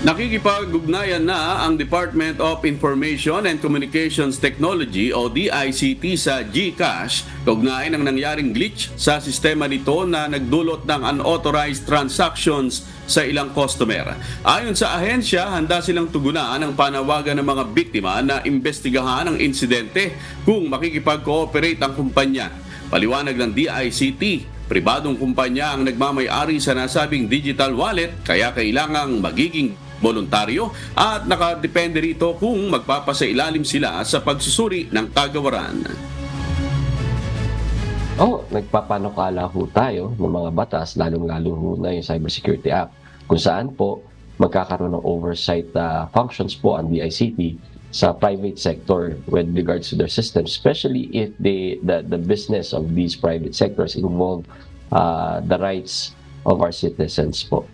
Nakikipag-ugnayan na ang Department of Information and Communications Technology o DICT sa GCash kaugnay ng nangyaring glitch sa sistema nito na nagdulot ng unauthorized transactions sa ilang customer. Ayon sa ahensya, handa silang tugunan ang panawagan ng mga biktima na imbestigahan ang insidente kung makikipag-cooperate ang kumpanya. Paliwanag ng DICT, pribadong kumpanya ang nagmamay-ari sa nasabing digital wallet kaya kailangang magiging voluntaryo at nakadepende rito kung magpapasailalim sila sa pagsusuri ng kagawaran. Nagpapanukala ho tayo ng mga batas, lalong-lalo ho na yung Cybersecurity Act, kung saan po magkakaroon ng oversight functions po ang DICT sa private sector with regards to their systems, especially if the business of these private sectors involve the rights of our citizens po.